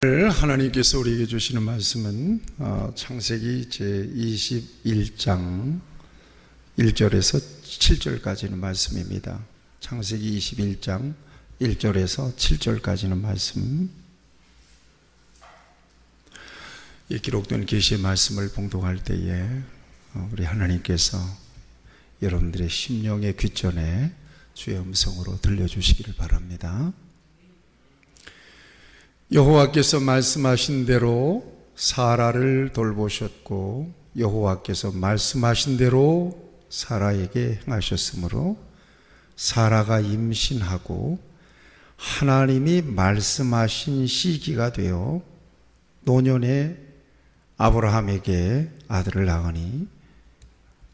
오늘 하나님께서 우리에게 주시는 말씀은 창세기 제21장 1절에서 7절까지는 말씀입니다. 창세기 21장 1절에서 7절까지는 말씀. 이 기록된 계시의 말씀을 봉독할 때에 우리 하나님께서 여러분들의 심령의 귓전에 주의 음성으로 들려주시기를 바랍니다. 여호와께서 말씀하신 대로 사라를 돌보셨고 여호와께서 말씀하신 대로 사라에게 행하셨으므로 사라가 임신하고 하나님이 말씀하신 시기가 되어 노년에 아브라함에게 아들을 낳으니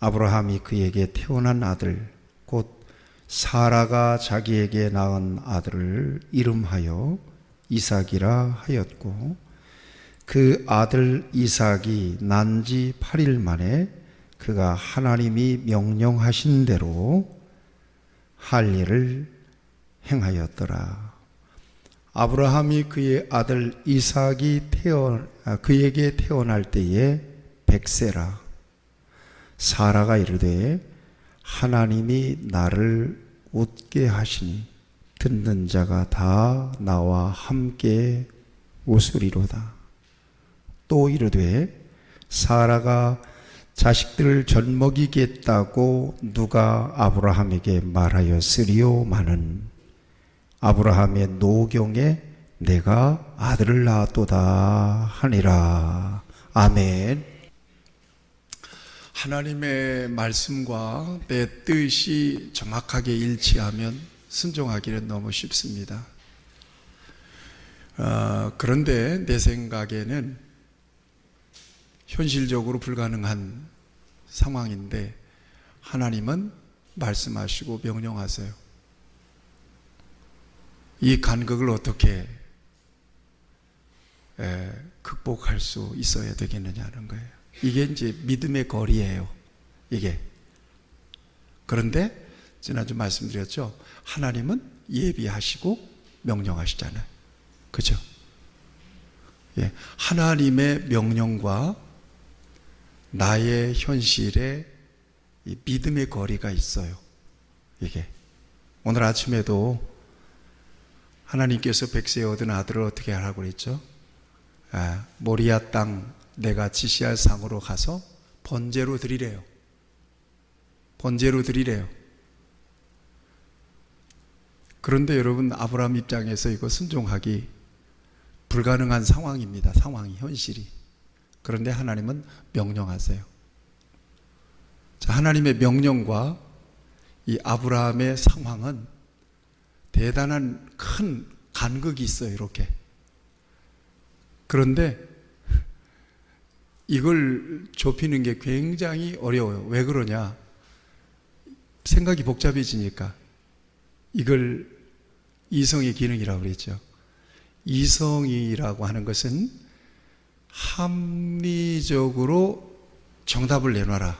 아브라함이 그에게 태어난 아들 곧 사라가 자기에게 낳은 아들을 이름하여 이삭이라 하였고 그 아들 이삭이 난 지 8일 만에 그가 하나님이 명령하신 대로 할 일을 행하였더라. 아브라함이 그의 아들 이삭이 그에게 태어날 때에 100세라. 사라가 이르되 하나님이 나를 웃게 하시니 듣는 자가 다 나와 함께 웃으리로다. 또 이르되 사라가 자식들을 젖먹이겠다고 누가 아브라함에게 말하였으리요마는 아브라함의 노경에 내가 아들을 낳았도다 하니라. 아멘. 하나님의 말씀과 내 뜻이 정확하게 일치하면 순종하기는 너무 쉽습니다. 그런데 내 생각에는 현실적으로 불가능한 상황인데 하나님은 말씀하시고 명령하세요. 이 간극을 어떻게 극복할 수 있어야 되겠느냐는 거예요. 이게 이제 믿음의 거리예요. 이게. 그런데 지난주 말씀드렸죠. 하나님은 예비하시고 명령하시잖아요. 그죠? 예. 하나님의 명령과 나의 현실에 이 믿음의 거리가 있어요. 이게. 오늘 아침에도 하나님께서 100세에 얻은 아들을 어떻게 하라고 그랬죠? 모리아 땅 내가 지시할 상으로 가서 번제로 드리래요. 번제로 드리래요. 그런데 여러분, 아브라함 입장에서 이거 순종하기 불가능한 상황입니다. 상황이, 현실이. 그런데 하나님은 명령하세요. 자, 하나님의 명령과 이 아브라함의 상황은 대단한 큰 간극이 있어요. 이렇게. 그런데 이걸 좁히는 게 굉장히 어려워요. 왜 그러냐? 생각이 복잡해지니까. 이걸 이성의 기능이라고 그랬죠. 이성이라고 하는 것은 합리적으로 정답을 내놔라.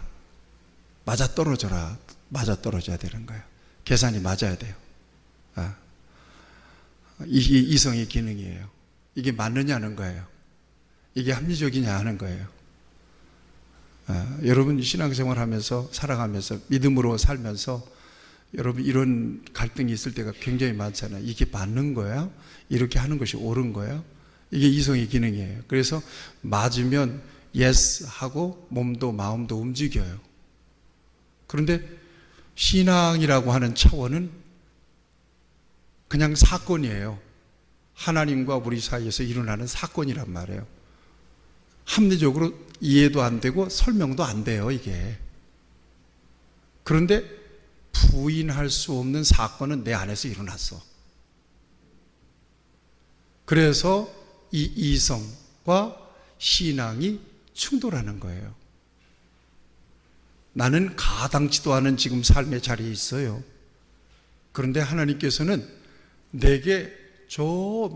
맞아떨어져라. 맞아떨어져야 되는 거예요. 계산이 맞아야 돼요. 이게 이성의 기능이에요. 이게 맞느냐는 거예요. 이게 합리적이냐 하는 거예요. 여러분 신앙생활 하면서 살아가면서 믿음으로 살면서 여러분 이런 갈등이 있을 때가 굉장히 많잖아요. 이게 맞는 거야? 이렇게 하는 것이 옳은 거야? 이게 이성의 기능이에요. 그래서 맞으면 yes 하고 몸도 마음도 움직여요. 그런데 신앙이라고 하는 차원은 그냥 사건이에요. 하나님과 우리 사이에서 일어나는 사건이란 말이에요. 합리적으로 이해도 안 되고 설명도 안 돼요, 이게. 그런데 부인할 수 없는 사건은 내 안에서 일어났어. 그래서 이 이성과 신앙이 충돌하는 거예요. 나는 가당치도 않은 지금 삶의 자리에 있어요. 그런데 하나님께서는 내게 저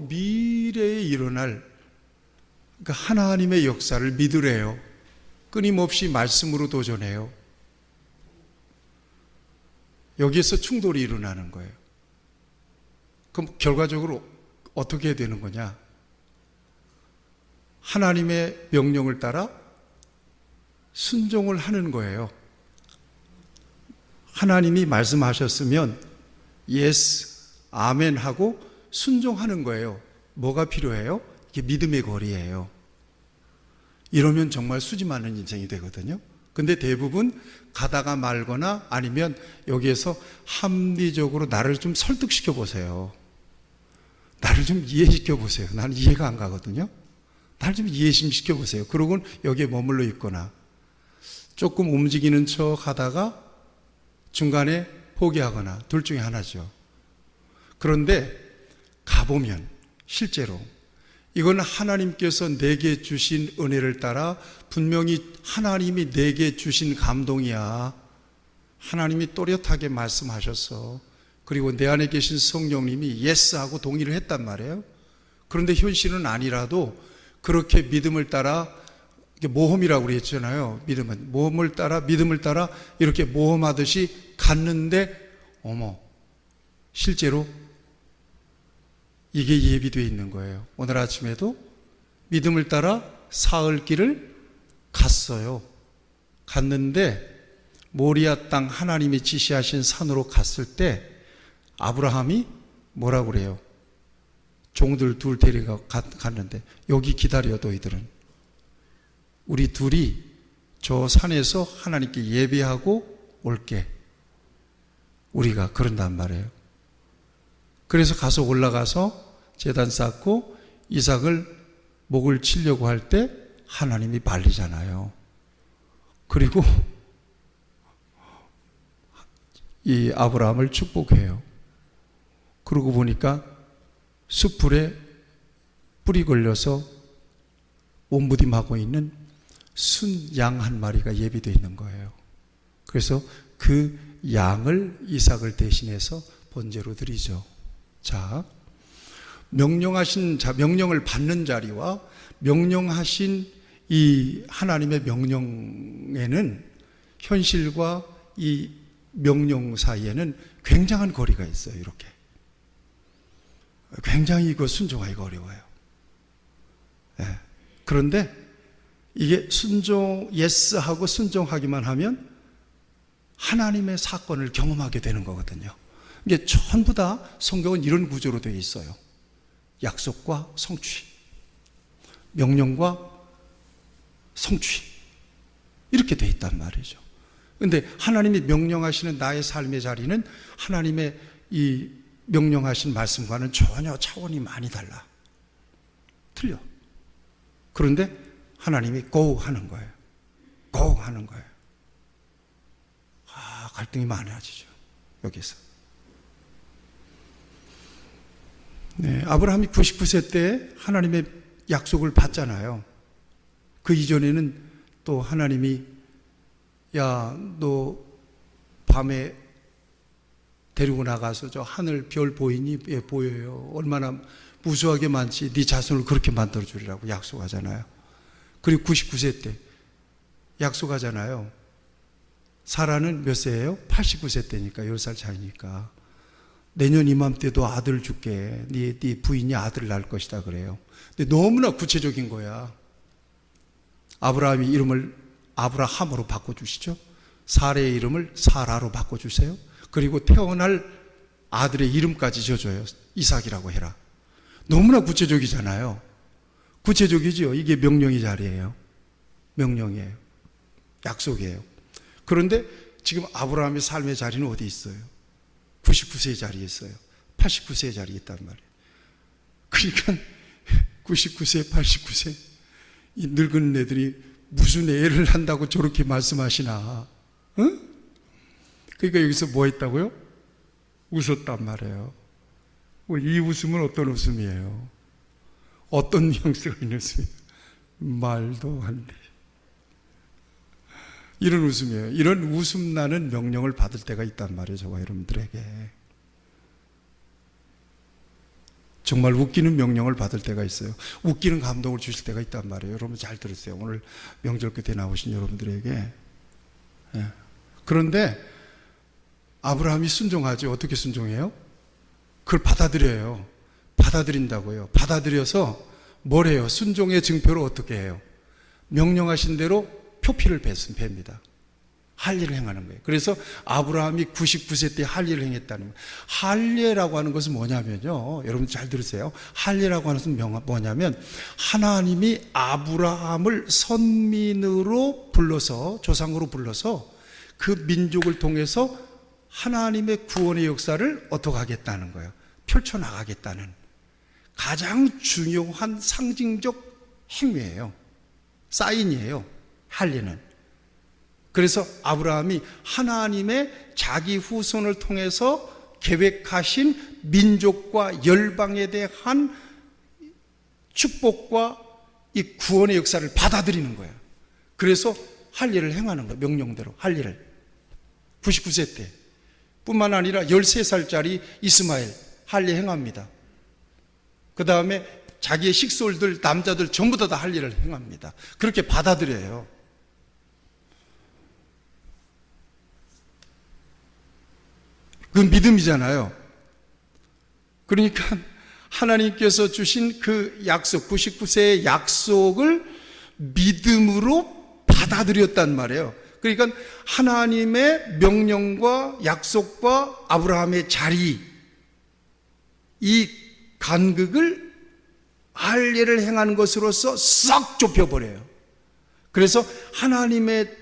미래에 일어날 그러니까 하나님의 역사를 믿으래요. 끊임없이 말씀으로 도전해요. 여기에서 충돌이 일어나는 거예요. 그럼 결과적으로 어떻게 되는 거냐? 하나님의 명령을 따라 순종을 하는 거예요. 하나님이 말씀하셨으면 예스, 아멘 하고 순종하는 거예요. 뭐가 필요해요? 이게 믿음의 거리예요. 이러면 정말 수지 많은 인생이 되거든요. 근데 대부분 가다가 말거나 아니면 여기에서 합리적으로 나를 좀 설득시켜 보세요. 나를 좀 이해시켜 보세요. 나는 이해가 안 가거든요. 나를 좀 이해 좀 시켜 보세요. 그러고는 여기에 머물러 있거나 조금 움직이는 척 하다가 중간에 포기하거나 둘 중에 하나죠. 그런데 가보면 실제로 이건 하나님께서 내게 주신 은혜를 따라 분명히 하나님이 내게 주신 감동이야. 하나님이 또렷하게 말씀하셨어. 그리고 내 안에 계신 성령님이 예스 하고 동의를 했단 말이에요. 그런데 현실은 아니라도 그렇게 믿음을 따라, 모험이라고 그랬잖아요. 믿음은 믿음을 따라 이렇게 모험하듯이 갔는데 어머, 실제로 이게 예비되어 있는 거예요. 오늘 아침에도 믿음을 따라 사흘 길을 갔어요. 갔는데 모리아 땅 하나님이 지시하신 산으로 갔을 때 아브라함이 뭐라고 그래요? 종들 둘 데리고 갔는데 여기 기다려 너희들은. 우리 둘이 저 산에서 하나님께 예배하고 올게. 우리가 그런단 말이에요. 그래서 가서 올라가서 제단 쌓고 이삭을 목을 치려고 할 때 하나님이 말리잖아요. 그리고 이 아브라함을 축복해요. 그러고 보니까 숯불에 뿌리 걸려서 몸부림하고 있는 순양 한 마리가 예비되어 있는 거예요. 그래서 그 양을 이삭을 대신해서 번제로 드리죠. 자, 명령을 받는 자리와 명령하신 이 하나님의 명령에는 현실과 이 명령 사이에는 굉장한 거리가 있어요. 이렇게 굉장히 이거 순종하기가 어려워요. 네. 그런데 이게 예스하고 순종하기만 하면 하나님의 사건을 경험하게 되는 거거든요. 이게 전부 다 성경은 이런 구조로 되어 있어요. 약속과 성취, 명령과 성취, 이렇게 되어 있단 말이죠. 그런데 하나님이 명령하시는 나의 삶의 자리는 하나님의 이 명령하신 말씀과는 전혀 차원이 많이 달라. 틀려. 그런데 하나님이 go 하는 거예요. go 하는 거예요. 갈등이 많아지죠. 여기서. 네, 아브라함이 99세 때 하나님의 약속을 받잖아요. 그 이전에는 또 하나님이 야, 너 밤에 데리고 나가서 저 하늘 별 보이니? 예, 보여요. 얼마나 무수하게 많지. 네 자손을 그렇게 만들어 주리라고 약속하잖아요. 그리고 99세 때 약속하잖아요. 사라는 몇 세예요? 89세 때니까 10살 차이니까 내년 이맘때도 아들 줄게. 네 부인이 아들을 낳을 것이다 그래요. 근데 너무나 구체적인 거야. 아브라함이 이름을 아브라함으로 바꿔주시죠. 사라의 이름을 사라로 바꿔주세요. 그리고 태어날 아들의 이름까지 지어줘요. 이삭이라고 해라. 너무나 구체적이잖아요. 구체적이죠. 이게 명령의 자리예요. 명령이에요. 약속이에요. 그런데 지금 아브라함의 삶의 자리는 어디 있어요? 99세의 자리에 있어요. 89세의 자리에 있단 말이에요. 그러니까 99세, 89세 이 늙은 애들이 무슨 애를 한다고 저렇게 말씀하시나? 응? 그러니까 여기서 뭐 했다고요? 웃었단 말이에요. 이 웃음은 어떤 웃음이에요? 어떤 뉘앙스가 있는 웃음이에요? 말도 안 돼. 이런 웃음이에요. 이런 웃음 나는 명령을 받을 때가 있단 말이에요. 저와 여러분들에게. 정말 웃기는 명령을 받을 때가 있어요. 웃기는 감동을 주실 때가 있단 말이에요. 여러분 잘 들으세요. 오늘 명절 끝에 나오신 여러분들에게. 예. 그런데 아브라함이 순종하죠. 어떻게 순종해요? 그걸 받아들여요. 받아들인다고요. 받아들여서 뭐래요? 순종의 증표를 어떻게 해요? 명령하신 대로 표피를 뱉습니다. 할례를 행하는 거예요. 그래서 아브라함이 99세 때 할례를 행했다는 거예요. 할례라고 하는 것은 뭐냐면요, 여러분 잘 들으세요. 할례라고 하는 것은 뭐냐면 하나님이 아브라함을 선민으로 불러서, 조상으로 불러서 그 민족을 통해서 하나님의 구원의 역사를 어떻게 하겠다는 거예요? 펼쳐나가겠다는 가장 중요한 상징적 행위예요. 사인이에요, 할례는. 그래서 아브라함이 하나님의 자기 후손을 통해서 계획하신 민족과 열방에 대한 축복과 이 구원의 역사를 받아들이는 거예요. 그래서 할례를 행하는 거예요. 명령대로 할례를 99세 때 뿐만 아니라 13살짜리 이스마엘 할례 행합니다. 그 다음에 자기의 식솔들, 남자들 전부 다 할례를 행합니다. 그렇게 받아들여요. 그건 믿음이잖아요. 그러니까 하나님께서 주신 그 약속, 99세의 약속을 믿음으로 받아들였단 말이에요. 그러니까 하나님의 명령과 약속과 아브라함의 자리, 이 간극을 할례를 행하는 것으로서 싹 좁혀버려요. 그래서 하나님의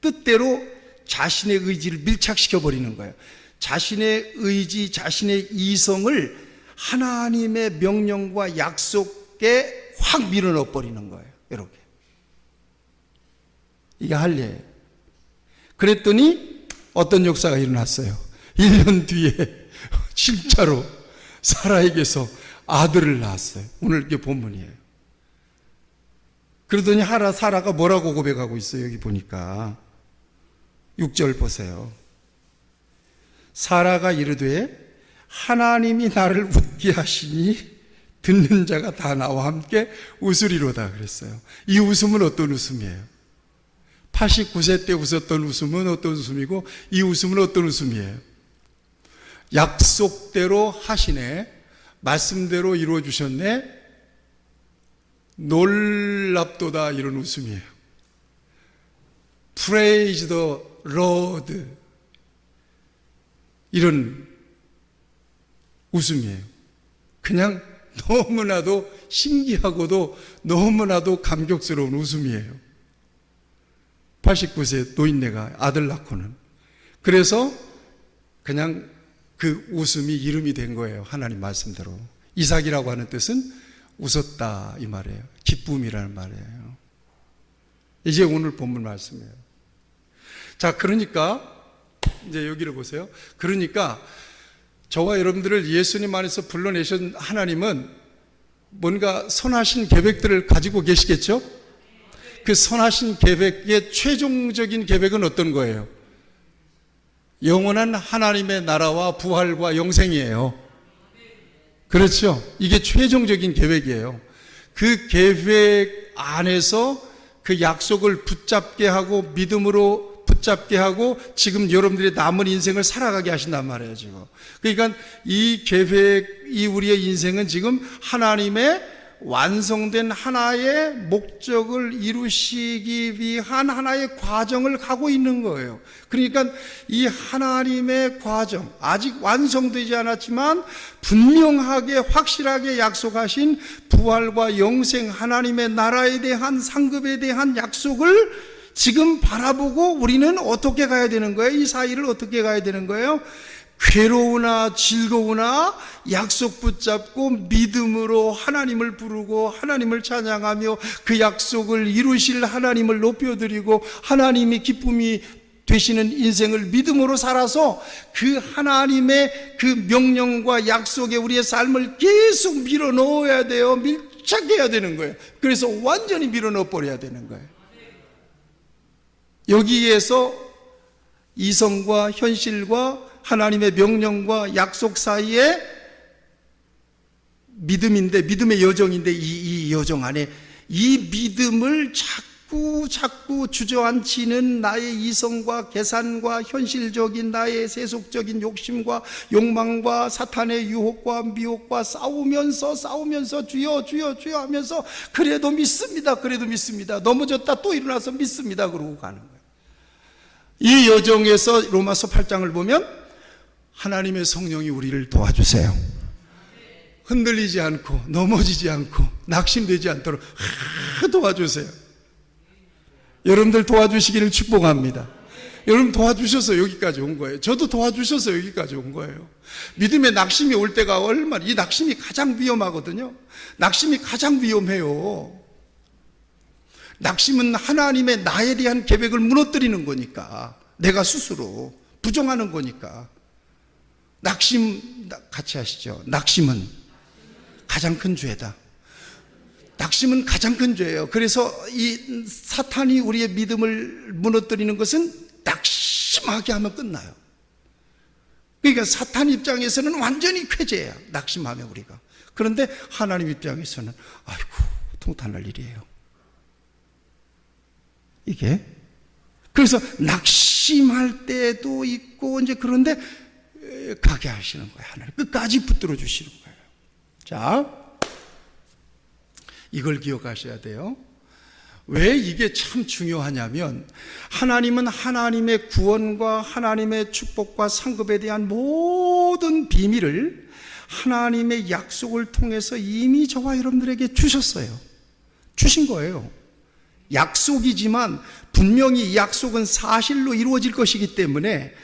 뜻대로 자신의 의지를 밀착시켜버리는 거예요. 자신의 의지, 자신의 이성을 하나님의 명령과 약속에 확 밀어넣어 버리는 거예요. 이렇게. 이게 할례예요. 그랬더니 어떤 역사가 일어났어요. 1년 뒤에 진짜로 사라에게서 아들을 낳았어요. 오늘 이게 본문이에요. 그러더니 사라가 뭐라고 고백하고 있어요. 여기 보니까 6절 보세요. 사라가 이르되 하나님이 나를 웃게 하시니 듣는 자가 다 나와 함께 웃으리로다 그랬어요. 이 웃음은 어떤 웃음이에요? 89세 때 웃었던 웃음은 어떤 웃음이고, 이 웃음은 어떤 웃음이에요? 약속대로 하시네, 말씀대로 이루어 주셨네, 놀랍도다, 이런 웃음이에요. Praise the Lord, 이런 웃음이에요. 그냥 너무나도 신기하고도 너무나도 감격스러운 웃음이에요. 89세 노인네가 아들 낳고는. 그래서 그냥 그 웃음이 이름이 된 거예요. 하나님 말씀대로. 이삭이라고 하는 뜻은 웃었다 이 말이에요. 기쁨이라는 말이에요. 이제 오늘 본문 말씀이에요. 자, 그러니까 이제 여기를 보세요. 그러니까 저와 여러분들을 예수님 안에서 불러내신 하나님은 뭔가 선하신 계획들을 가지고 계시겠죠? 그 선하신 계획의 최종적인 계획은 어떤 거예요? 영원한 하나님의 나라와 부활과 영생이에요. 그렇죠? 이게 최종적인 계획이에요. 그 계획 안에서 그 약속을 붙잡게 하고 믿음으로 붙잡게 하고 지금 여러분들의 남은 인생을 살아가게 하신단 말이에요, 지금. 그러니까 이 계획이 우리의 인생은 지금 하나님의 완성된 하나의 목적을 이루시기 위한 하나의 과정을 가고 있는 거예요. 그러니까 이 하나님의 과정, 아직 완성되지 않았지만 분명하게 확실하게 약속하신 부활과 영생, 하나님의 나라에 대한 상급에 대한 약속을 지금 바라보고 우리는 어떻게 가야 되는 거예요? 이 사이를 어떻게 가야 되는 거예요? 괴로우나 즐거우나 약속 붙잡고 믿음으로 하나님을 부르고 하나님을 찬양하며 그 약속을 이루실 하나님을 높여드리고 하나님이 기쁨이 되시는 인생을 믿음으로 살아서 그 하나님의 그 명령과 약속에 우리의 삶을 계속 밀어 넣어야 돼요. 밀착해야 되는 거예요. 그래서 완전히 밀어 넣어 버려야 되는 거예요. 여기에서 이성과 현실과 하나님의 명령과 약속 사이에 믿음인데, 믿음의 여정인데 이 여정 안에 이 믿음을 자꾸 자꾸 주저앉히는 나의 이성과 계산과 현실적인 나의 세속적인 욕심과 욕망과 사탄의 유혹과 미혹과 싸우면서 주여 하면서 그래도 믿습니다. 넘어졌다 또 일어나서 믿습니다. 그러고 가는 거예요. 이 여정에서 로마서 8장을 보면 하나님의 성령이 우리를 도와주세요. 흔들리지 않고 넘어지지 않고 낙심되지 않도록 도와주세요. 여러분들 도와주시기를 축복합니다. 여러분 도와주셔서 여기까지 온 거예요. 저도 도와주셔서 여기까지 온 거예요. 믿음의 낙심이 올 때가 얼마나, 이 낙심이 가장 위험하거든요. 낙심이 가장 위험해요. 낙심은 하나님의 나에 대한 계획을 무너뜨리는 거니까, 내가 스스로 부정하는 거니까. 낙심 같이 하시죠. 낙심은 가장 큰 죄다. 낙심은 가장 큰 죄예요. 그래서 이 사탄이 우리의 믿음을 무너뜨리는 것은 낙심하게 하면 끝나요. 그러니까 사탄 입장에서는 완전히 쾌재야, 낙심하면 우리가. 그런데 하나님 입장에서는 아이고 통탄할 일이에요. 이게 그래서 낙심할 때도 있고 이제 그런데 가게 하시는 거예요. 하나님 끝까지 붙들어 주시는 거예요. 자, 이걸 기억하셔야 돼요. 왜 이게 참 중요하냐면 하나님은 하나님의 구원과 하나님의 축복과 상급에 대한 모든 비밀을 하나님의 약속을 통해서 이미 저와 여러분들에게 주셨어요. 주신 거예요. 약속이지만 분명히 이 약속은 사실로 이루어질 것이기 때문에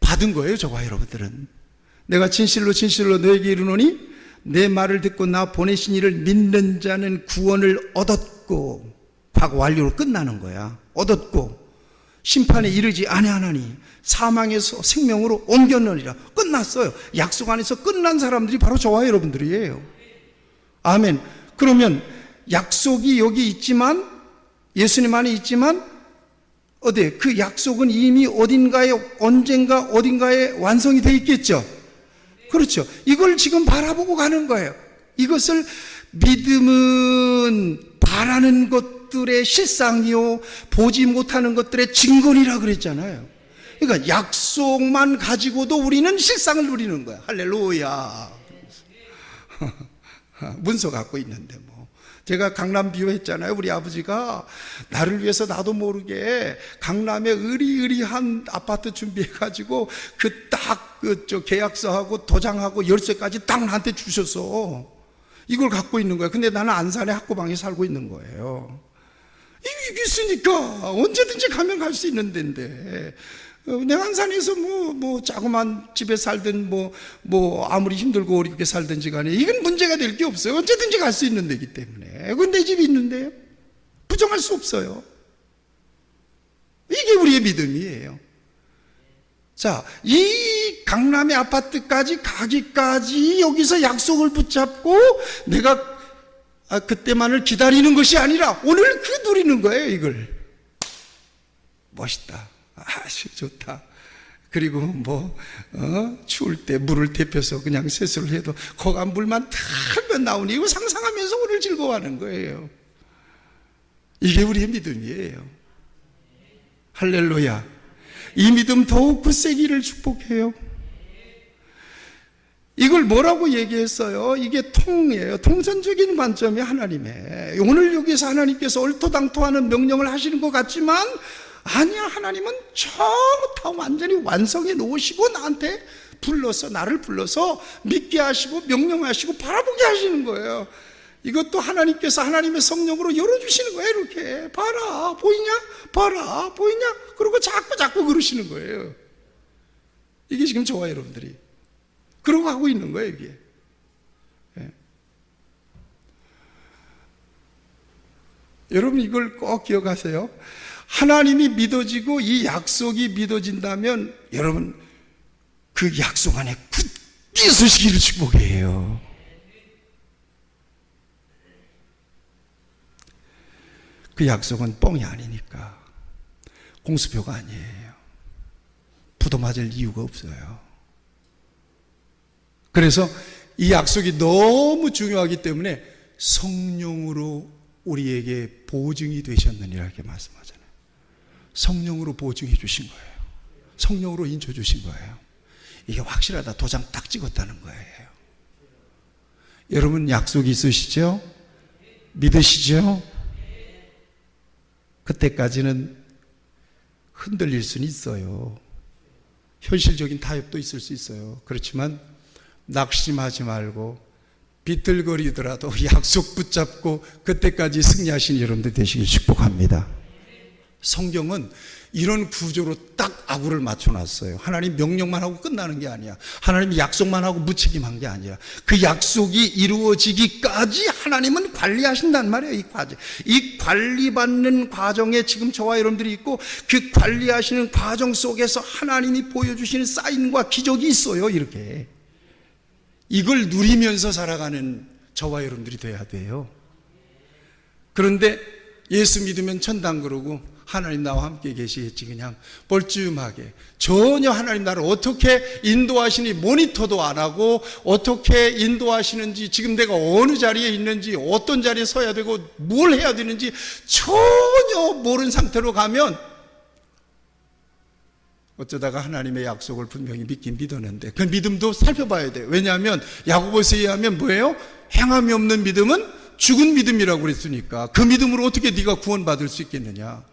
받은 거예요. 저와 여러분들은. 내가 진실로 너에게 이르노니 내 말을 듣고 나 보내신 이를 믿는 자는 구원을 얻었고, 과거 완료로 끝나는 거야. 얻었고 심판에 이르지 아니하나니 사망에서 생명으로 옮겼느니라. 끝났어요. 약속 안에서 끝난 사람들이 바로 저와 여러분들이에요. 아멘. 그러면 약속이 여기 있지만, 예수님 안에 있지만 어디 그 약속은 이미 어딘가에 언젠가 어딘가에 완성이 되어 있겠죠. 그렇죠. 이걸 지금 바라보고 가는 거예요. 이것을 믿음은 바라는 것들의 실상이요 보지 못하는 것들의 증거이라 그랬잖아요. 그러니까 약속만 가지고도 우리는 실상을 누리는 거야. 할렐루야. 문서 갖고 있는데 뭐. 제가 강남 비유했잖아요. 우리 아버지가 나를 위해서 나도 모르게 강남에 으리으리한 아파트 준비해가지고 그 계약서하고 도장하고 열쇠까지 딱 나한테 주셔서 이걸 갖고 있는 거예요. 근데 나는 안산의 학고방에 살고 있는 거예요. 이게 있으니까 언제든지 가면 갈 수 있는 데인데 내가 안산에서 뭐 자그만 집에 살든 뭐 아무리 힘들고 어렵게 살든지 간에 이건 문제가 될 게 없어요. 언제든지 갈 수 있는 데이기 때문에. 그건 내 집이 있는데요. 부정할 수 없어요. 이게 우리의 믿음이에요. 자, 이 강남의 아파트까지 가기까지 여기서 약속을 붙잡고 내가 그때만을 기다리는 것이 아니라 오늘 누리는 거예요. 이걸. 멋있다. 좋다. 그리고 추울 때 물을 데펴서 그냥 세수를 해도 거간 물만 털면 나오니 이거 상상하면서 오늘 즐거워하는 거예요. 이게 우리의 믿음이에요. 할렐루야. 이 믿음 더욱 굳세기를 축복해요. 이걸 뭐라고 얘기했어요? 이게 통이에요. 통전적인 관점이 하나님의. 오늘 여기서 하나님께서 얼토당토하는 명령을 하시는 것 같지만 아니야. 하나님은 처음부터 완전히 완성해 놓으시고 나한테 나를 불러서 믿게 하시고 명령하시고 바라보게 하시는 거예요. 이것도 하나님께서 하나님의 성령으로 열어주시는 거예요. 이렇게 봐라 보이냐? 봐라 보이냐? 그리고 자꾸 그러시는 거예요. 이게 지금 저와 여러분들이 그러고 하고 있는 거예요. 이게. 예. 여러분 이걸 꼭 기억하세요. 하나님이 믿어지고 이 약속이 믿어진다면 여러분 그 약속 안에 굳게 서시기를 축복해요. 그 약속은 뻥이 아니니까. 공수표가 아니에요. 부도 맞을 이유가 없어요. 그래서 이 약속이 너무 중요하기 때문에 성령으로 우리에게 보증이 되셨느니라 이렇게 말씀하잖아요. 성령으로 보증해 주신 거예요. 성령으로 인쳐 주신 거예요. 이게 확실하다. 도장 딱 찍었다는 거예요. 여러분 약속이 있으시죠? 믿으시죠? 그때까지는 흔들릴 수는 있어요. 현실적인 타협도 있을 수 있어요. 그렇지만 낙심하지 말고 비틀거리더라도 약속 붙잡고 그때까지 승리하신 여러분들 되시길 축복합니다. 성경은 이런 구조로 딱 아구를 맞춰놨어요. 하나님 명령만 하고 끝나는 게 아니야. 하나님이 약속만 하고 무책임한 게 아니라 그 약속이 이루어지기까지 하나님은 관리하신단 말이에요. 이 과정, 이 관리받는 과정에 지금 저와 여러분들이 있고 그 관리하시는 과정 속에서 하나님이 보여주시는 사인과 기적이 있어요. 이렇게 이걸 누리면서 살아가는 저와 여러분들이 돼야 돼요. 그런데 예수 믿으면 천당 그러고 하나님 나와 함께 계시겠지 그냥 뻘쭘하게 전혀 하나님 나를 어떻게 인도하시니 모니터도 안 하고 어떻게 인도하시는지 지금 내가 어느 자리에 있는지 어떤 자리에 서야 되고 뭘 해야 되는지 전혀 모르는 상태로 가면 어쩌다가 하나님의 약속을 분명히 믿긴 믿었는데 그 믿음도 살펴봐야 돼요. 왜냐하면 야고보서에 의하면 뭐예요? 행함이 없는 믿음은 죽은 믿음이라고 그랬으니까 그 믿음으로 어떻게 네가 구원받을 수 있겠느냐.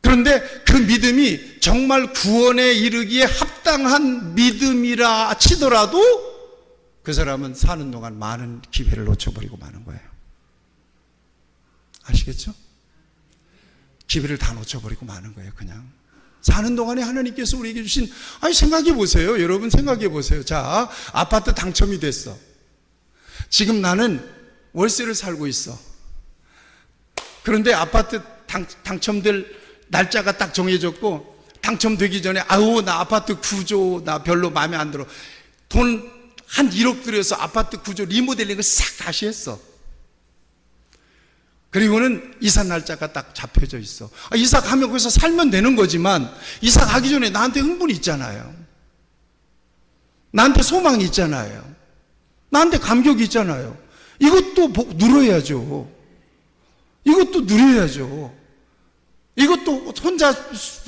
그런데 그 믿음이 정말 구원에 이르기에 합당한 믿음이라 치더라도 그 사람은 사는 동안 많은 기회를 놓쳐버리고 마는 거예요. 아시겠죠? 기회를 다 놓쳐버리고 마는 거예요. 그냥 사는 동안에 하나님께서 우리에게 주신 아니 생각해 보세요. 여러분 생각해 보세요. 자, 아파트 당첨이 됐어. 지금 나는 월세를 살고 있어. 그런데 아파트 당첨될 날짜가 딱 정해졌고 당첨되기 전에 아우 나 아파트 구조 나 별로 마음에 안 들어. 돈 한 1억 들여서 아파트 구조 리모델링을 싹 다시 했어. 그리고는 이사 날짜가 딱 잡혀져 있어. 이사 가면 거기서 살면 되는 거지만 이사 가기 전에 나한테 흥분이 있잖아요. 나한테 소망이 있잖아요. 나한테 감격이 있잖아요. 이것도 누려야죠. 이것도 누려야죠. 이것도 혼자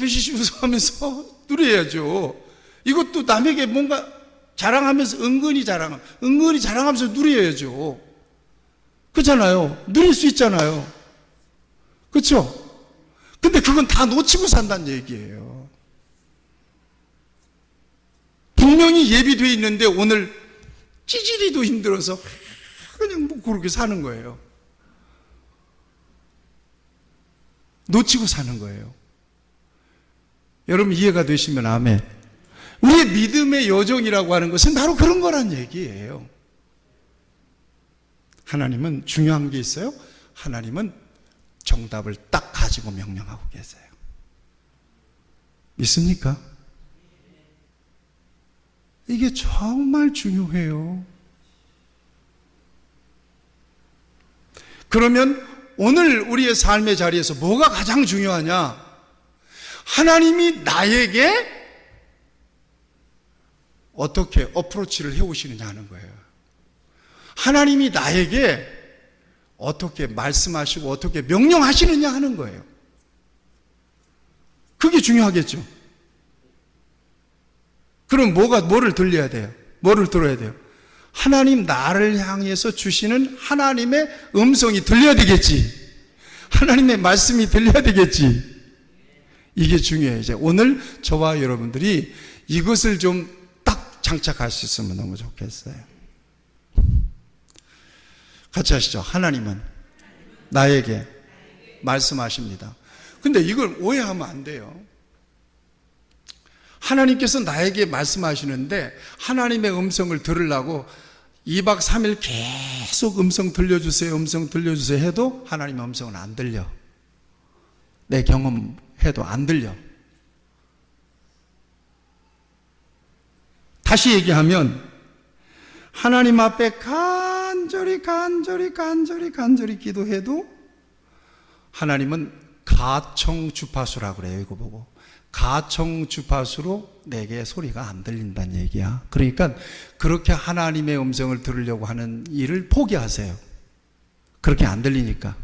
으시시면서 누려야죠. 이것도 남에게 뭔가 자랑하면서 은근히 자랑하면서 누려야죠. 그렇잖아요. 누릴 수 있잖아요. 그렇죠? 근데 그건 다 놓치고 산다는 얘기예요. 분명히 예비되어 있는데 오늘 찌질이도 힘들어서 그냥 뭐 그렇게 사는 거예요. 놓치고 사는 거예요. 여러분 이해가 되시면 아멘. 우리의 믿음의 여정이라고 하는 것은 바로 그런 거란 얘기예요. 하나님은 중요한 게 있어요. 하나님은 정답을 딱 가지고 명령하고 계세요. 믿습니까? 이게 정말 중요해요. 그러면 오늘 우리의 삶의 자리에서 뭐가 가장 중요하냐? 하나님이 나에게 어떻게 어프로치를 해오시느냐 하는 거예요. 하나님이 나에게 어떻게 말씀하시고 어떻게 명령하시느냐 하는 거예요. 그게 중요하겠죠. 그럼 뭐를 들려야 돼요? 뭐를 들어야 돼요? 하나님 나를 향해서 주시는 하나님의 음성이 들려야 되겠지. 하나님의 말씀이 들려야 되겠지. 이게 중요해요. 이제 오늘 저와 여러분들이 이것을 좀 딱 장착할 수 있으면 너무 좋겠어요. 같이 하시죠. 하나님은 나에게 말씀하십니다. 근데 이걸 오해하면 안 돼요. 하나님께서 나에게 말씀하시는데 하나님의 음성을 들으려고 2박 3일 계속 음성 들려주세요 해도 하나님의 음성은 안 들려. 내 경험해도 안 들려. 다시 얘기하면 하나님 앞에 간절히 기도해도 하나님은 가청주파수라고 그래요. 이거 보고 가청주파수로 내게 소리가 안 들린다는 얘기야. 그러니까 그렇게 하나님의 음성을 들으려고 하는 일을 포기하세요. 그렇게 안 들리니까.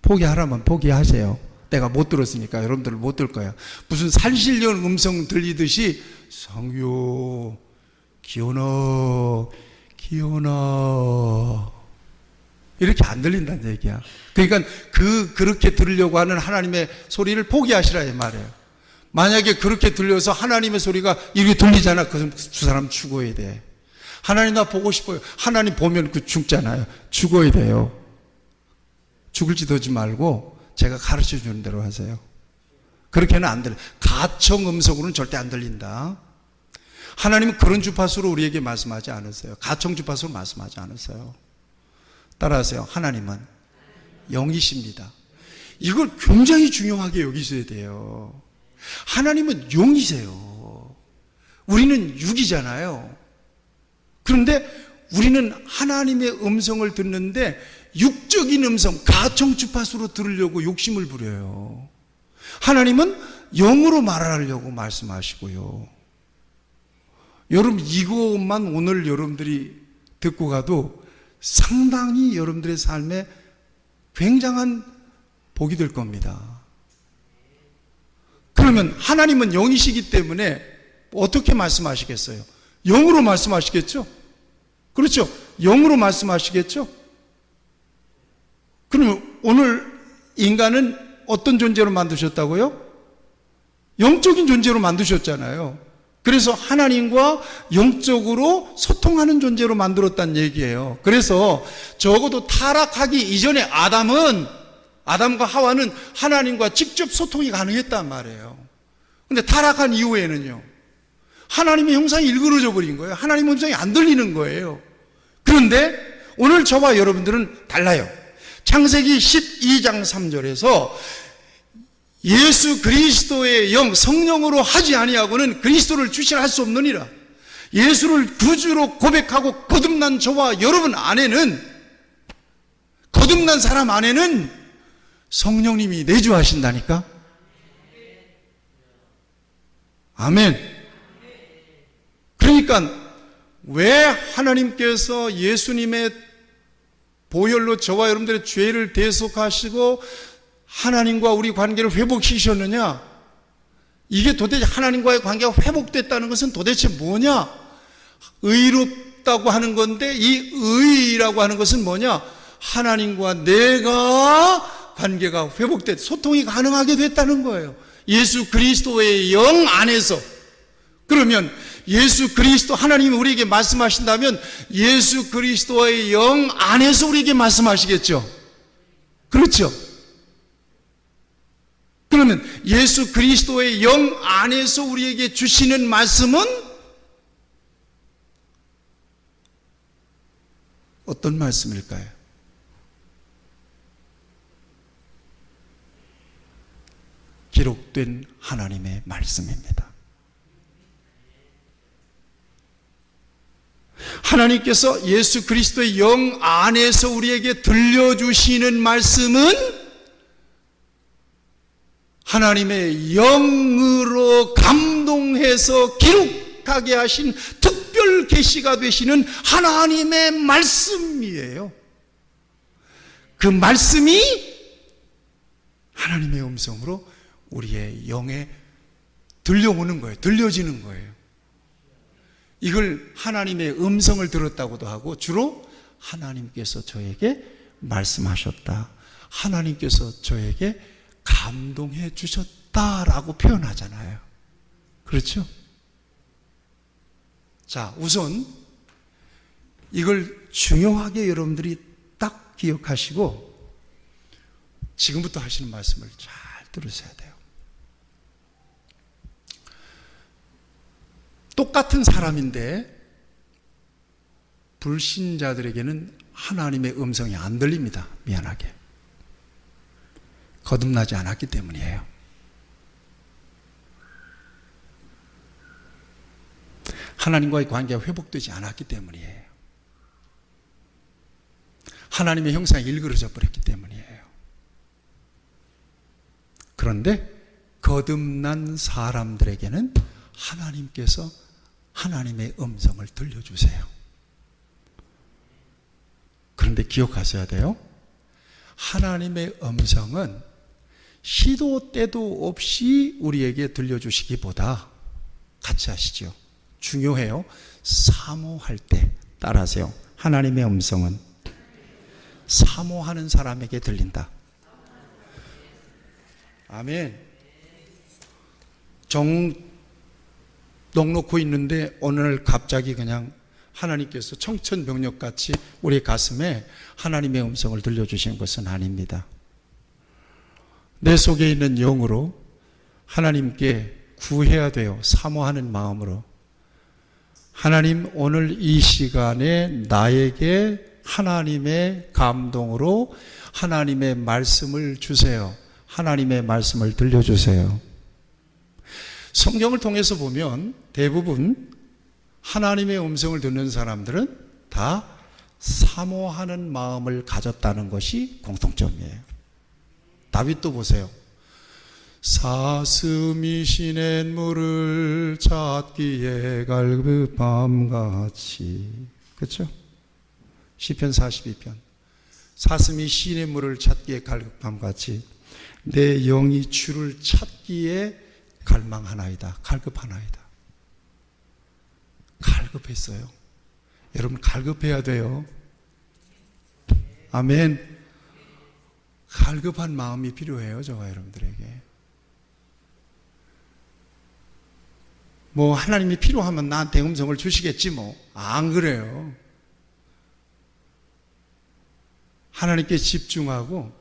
포기하라면 포기하세요. 내가 못 들었으니까 여러분들은 못 들 거야. 무슨 산신령 음성 들리듯이 상규, 기원아, 기원아 이렇게 안 들린다는 얘기야. 그러니까 그렇게 들으려고 하는 하나님의 소리를 포기하시라 이 말이에요. 만약에 그렇게 들려서 하나님의 소리가 이렇게 들리잖아. 그럼 두 사람 죽어야 돼. 하나님 나 보고 싶어요. 하나님 보면 죽잖아요. 죽어야 돼요. 죽을지도 하지 말고 제가 가르쳐 주는 대로 하세요. 그렇게는 안 들려. 가청 음성으로는 절대 안 들린다. 하나님은 그런 주파수로 우리에게 말씀하지 않으세요. 가청 주파수로 말씀하지 않으세요. 따라하세요. 하나님은 영이십니다. 이걸 굉장히 중요하게 여기셔야 돼요. 하나님은 영이세요. 우리는 육이잖아요. 그런데 우리는 하나님의 음성을 듣는데 육적인 음성, 가청 주파수로 들으려고 욕심을 부려요. 하나님은 영으로 말하려고 말씀하시고요. 여러분 이것만 오늘 여러분들이 듣고 가도 상당히 여러분들의 삶에 굉장한 복이 될 겁니다. 그러면 하나님은 영이시기 때문에 어떻게 말씀하시겠어요? 영으로 말씀하시겠죠? 그렇죠? 영으로 말씀하시겠죠? 그러면 오늘 인간은 어떤 존재로 만드셨다고요? 영적인 존재로 만드셨잖아요. 그래서 하나님과 영적으로 소통하는 존재로 만들었다는 얘기예요. 그래서 적어도 타락하기 이전에 아담과 하와는 하나님과 직접 소통이 가능했단 말이에요. 근데 타락한 이후에는요, 하나님의 형상이 일그러져 버린 거예요. 하나님의 음성이 안 들리는 거예요. 그런데 오늘 저와 여러분들은 달라요. 창세기 12장 3절에서 예수 그리스도의 영, 성령으로 하지 아니하고는 그리스도를 주시할 수 없느니라. 예수를 구주로 고백하고 거듭난 저와 여러분 안에는, 거듭난 사람 안에는 성령님이 내주하신다니까. 아멘. 그러니까 왜 하나님께서 예수님의 보혈로 저와 여러분들의 죄를 대속하시고 하나님과 우리 관계를 회복시키셨느냐? 이게 도대체 하나님과의 관계가 회복됐다는 것은 도대체 뭐냐? 의롭다고 하는 건데 이 의라고 하는 것은 뭐냐? 하나님과 내가 관계가 회복됐, 소통이 가능하게 됐다는 거예요. 예수 그리스도의 영 안에서. 그러면 예수 그리스도, 하나님이 우리에게 말씀하신다면 예수 그리스도의 영 안에서 우리에게 말씀하시겠죠. 그렇죠? 그러면 예수 그리스도의 영 안에서 우리에게 주시는 말씀은 어떤 말씀일까요? 기록된 하나님의 말씀입니다. 하나님께서 예수 그리스도의 영 안에서 우리에게 들려주시는 말씀은 하나님의 영으로 감동해서 기록하게 하신 특별 계시가 되시는 하나님의 말씀이에요. 그 말씀이 하나님의 음성으로 우리의 영에 들려오는 거예요. 들려지는 거예요. 이걸 하나님의 음성을 들었다고도 하고, 주로 하나님께서 저에게 말씀하셨다, 하나님께서 저에게 감동해 주셨다라고 표현하잖아요. 그렇죠? 자, 우선 이걸 중요하게 여러분들이 딱 기억하시고 지금부터 하시는 말씀을 잘 들으셔야 돼요. 똑같은 사람인데 불신자들에게는 하나님의 음성이 안 들립니다. 미안하게. 거듭나지 않았기 때문이에요. 하나님과의 관계가 회복되지 않았기 때문이에요. 하나님의 형상이 일그러져 버렸기 때문이에요. 그런데 거듭난 사람들에게는 하나님께서 하나님의 음성을 들려주세요. 그런데 기억하셔야 돼요. 하나님의 음성은 시도 때도 없이 우리에게 들려주시기보다, 같이 하시죠. 중요해요. 사모할 때. 따라하세요. 하나님의 음성은 사모하는 사람에게 들린다. 아멘. 정 넉놓고 있는데 어느 날 갑자기 그냥 하나님께서 청천벽력같이 우리 가슴에 하나님의 음성을 들려주시는 것은 아닙니다. 내 속에 있는 영으로 하나님께 구해야 돼요. 사모하는 마음으로. 하나님, 오늘 이 시간에 나에게 하나님의 감동으로 하나님의 말씀을 주세요. 하나님의 말씀을 들려주세요. 성경을 통해서 보면 대부분 하나님의 음성을 듣는 사람들은 다 사모하는 마음을 가졌다는 것이 공통점이에요. 다윗도 보세요. 사슴이 시냇물을 찾기에 갈급함 같이. 그렇죠? 시편 42편. 사슴이 시냇물을 찾기에 갈급함 같이 내 영이 주를 찾기에 갈망하나이다. 갈급하나이다. 갈급했어요. 여러분, 갈급해야 돼요. 아멘. 갈급한 마음이 필요해요. 저와 여러분들에게. 뭐 하나님이 필요하면 나한테 음성을 주시겠지 뭐. 안 그래요. 하나님께 집중하고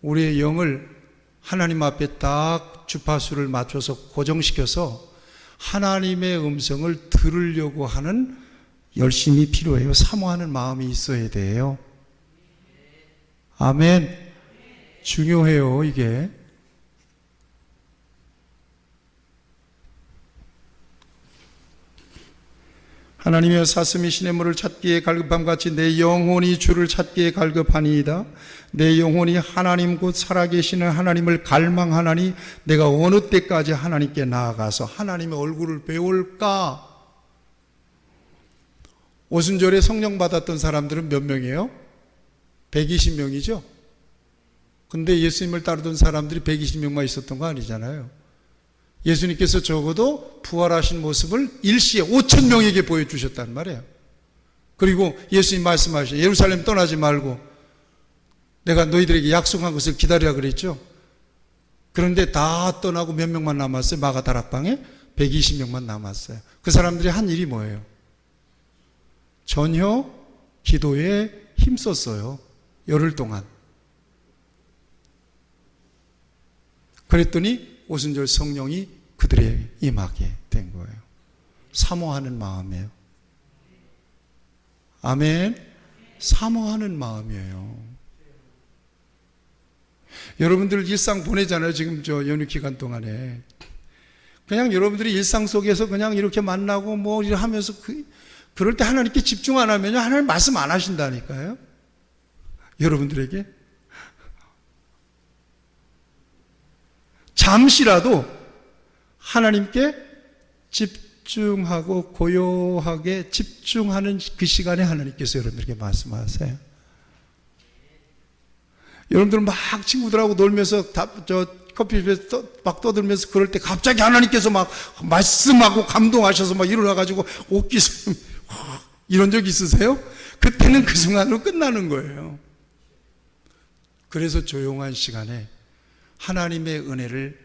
우리의 영을 하나님 앞에 딱 주파수를 맞춰서 고정시켜서 하나님의 음성을 들으려고 하는 열심이 필요해요. 사모하는 마음이 있어야 돼요. 아멘. 중요해요, 이게. 하나님의 사슴이 시냇물을 찾기에 갈급함같이 내 영혼이 주를 찾기에 갈급하니이다. 내 영혼이 하나님 곧 살아계시는 하나님을 갈망하나니 내가 어느 때까지 하나님께 나아가서 하나님의 얼굴을 배울까? 오순절에 성령 받았던 사람들은 몇 명이에요? 120명이죠? 근데 예수님을 따르던 사람들이 120명만 있었던 거 아니잖아요. 예수님께서 적어도 부활하신 모습을 일시에 5,000명에게 보여주셨단 말이에요. 그리고 예수님 말씀하시죠. 예루살렘 떠나지 말고 내가 너희들에게 약속한 것을 기다리라 그랬죠. 그런데 다 떠나고 몇 명만 남았어요. 마가다락방에 120명만 남았어요. 그 사람들이 한 일이 뭐예요? 전혀 기도에 힘썼어요. 열흘 동안. 그랬더니 오순절 성령이 그들에게 임하게 된 거예요. 사모하는 마음이에요. 아멘. 사모하는 마음이에요. 여러분들 일상 보내잖아요. 지금 저 연휴 기간 동안에. 그냥 여러분들이 일상 속에서 그냥 이렇게 만나고 뭐 하면서 그럴 때 하나님께 집중 안 하면요. 하나님 말씀 안 하신다니까요. 여러분들에게. 잠시라도 하나님께 집중하고 고요하게 집중하는 그 시간에 하나님께서 여러분들에게 말씀하세요. 여러분들은 막 친구들하고 놀면서 커피숍에서 막 떠들면서 그럴 때 갑자기 하나님께서 막 말씀하고 감동하셔서 막 일어나가지고 옷깃을 이런 적 있으세요? 그때는 그 순간으로 끝나는 거예요. 그래서 조용한 시간에 하나님의 은혜를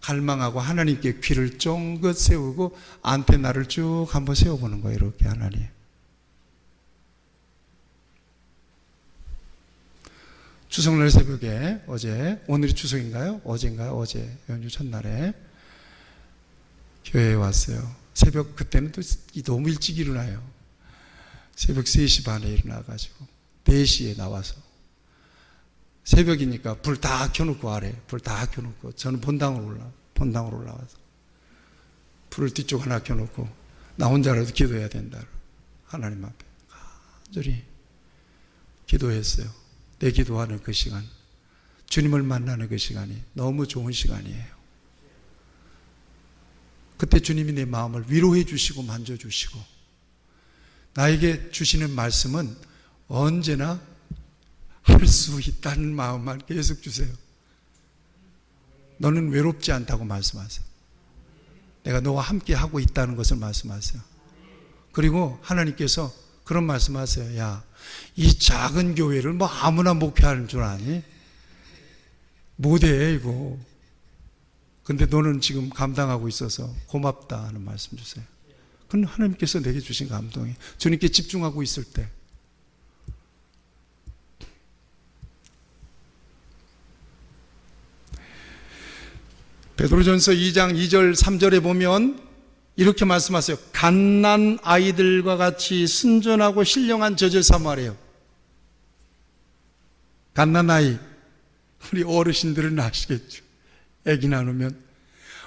갈망하고 하나님께 귀를 쫑긋 세우고 안테나를 쭉 한번 세워보는 거예요. 이렇게 하나님. 추석날 새벽에 오늘이 추석인가요? 어제인가요? 어제 연휴 첫날에 교회에 왔어요. 새벽 그때는 또 너무 일찍 일어나요. 새벽 3시 반에 일어나가지고 4시에 나와서 새벽이니까 불 다 켜놓고 아래 불 다 켜놓고 저는 본당으로 올라와서 불을 뒤쪽 하나 켜놓고 나 혼자라도 기도해야 된다. 하나님 앞에 간절히 기도했어요. 내 기도하는 그 시간, 주님을 만나는 그 시간이 너무 좋은 시간이에요. 그때 주님이 내 마음을 위로해 주시고 만져주시고 나에게 주시는 말씀은 언제나 할 수 있다는 마음만 계속 주세요. 너는 외롭지 않다고 말씀하세요. 내가 너와 함께 하고 있다는 것을 말씀하세요. 그리고 하나님께서 그런 말씀하세요. 야, 이 작은 교회를 뭐 아무나 목회하는 줄 아니? 못해 이거. 근데 너는 지금 감당하고 있어서 고맙다 하는 말씀 주세요. 그건 하나님께서 내게 주신 감동이에요. 주님께 집중하고 있을 때. 베드로전서 2장 2절 3절에 보면 이렇게 말씀하세요. 갓난 아이들과 같이 순전하고 신령한 젖을 사모하래요. 갓난 아이, 우리 어르신들은 아시겠죠. 아기 낳으면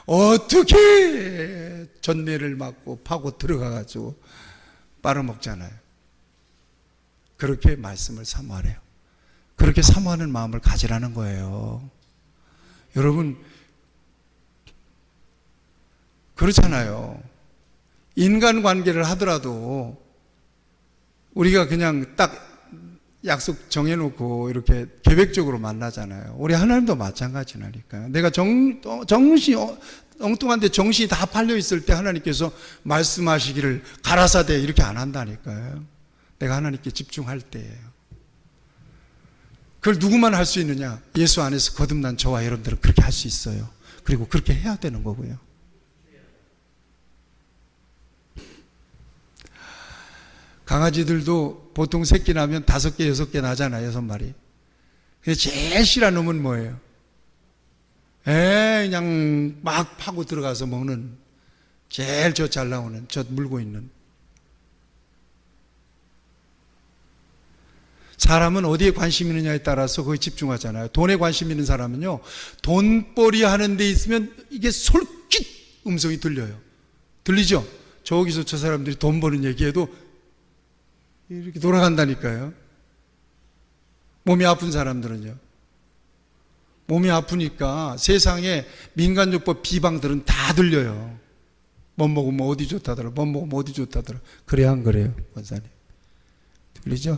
어떻게 전례를 맞고 파고 들어가가지고 빨아먹잖아요. 그렇게 말씀을 사모하래요. 그렇게 사모하는 마음을 가지라는 거예요. 여러분, 그렇잖아요. 인간관계를 하더라도 우리가 그냥 딱 약속 정해놓고 이렇게 계획적으로 만나잖아요. 우리 하나님도 마찬가지라니까요. 내가 엉뚱한데 정신이 다 팔려 있을 때 하나님께서 말씀하시기를 가라사대 이렇게 안 한다니까요. 내가 하나님께 집중할 때예요. 그걸 누구만 할 수 있느냐? 예수 안에서 거듭난 저와 여러분들은 그렇게 할 수 있어요. 그리고 그렇게 해야 되는 거고요. 강아지들도 보통 새끼 나면 5개, 6개 나잖아요, 6마리. 근데 제일 싫어하는 놈은 뭐예요? 그냥 막 파고 들어가서 먹는, 제일 저 잘 나오는, 저 물고 있는. 사람은 어디에 관심 있느냐에 따라서 거기 집중하잖아요. 돈에 관심 있는 사람은요, 돈벌이 하는 데 있으면 이게 솔깃 음성이 들려요. 들리죠? 저기서 저 사람들이 돈 버는 얘기해도 이렇게 돌아간다니까요. 몸이 아픈 사람들은요. 몸이 아프니까 세상에 민간요법 비방들은 다 들려요. 뭐 먹으면 어디 좋다더라. 뭐 먹으면 어디 좋다더라. 그래야 안 그래요, 권사님? 들리죠?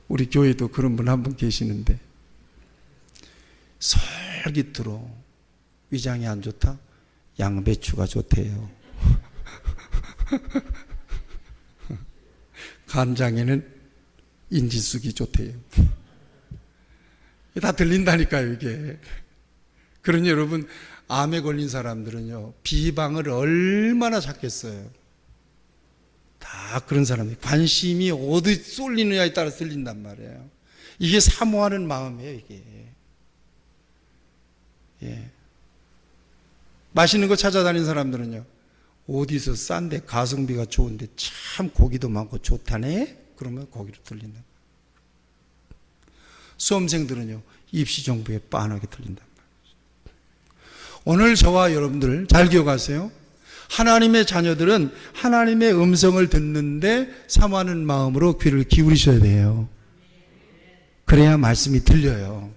우리 교회도 그런 분 한 분 계시는데 솔깃으로 위장이 안 좋다? 양배추가 좋대요. 간장에는 인지숙이 좋대요. 다 들린다니까요, 이게. 그러니 여러분, 암에 걸린 사람들은요, 비방을 얼마나 찾겠어요. 다 그런 사람이 관심이 어디 쏠리느냐에 따라 들린단 말이에요. 이게 사모하는 마음이에요, 이게. 예. 맛있는 거 찾아다니는 사람들은요, 어디서 싼데 가성비가 좋은데 참 고기도 많고 좋다네? 그러면 거기로 들린다. 수험생들은요, 입시 정보에 빤하게 들린단 말이에요. 오늘 저와 여러분들 잘 기억하세요. 하나님의 자녀들은 하나님의 음성을 듣는데 사모하는 마음으로 귀를 기울이셔야 돼요. 그래야 말씀이 들려요.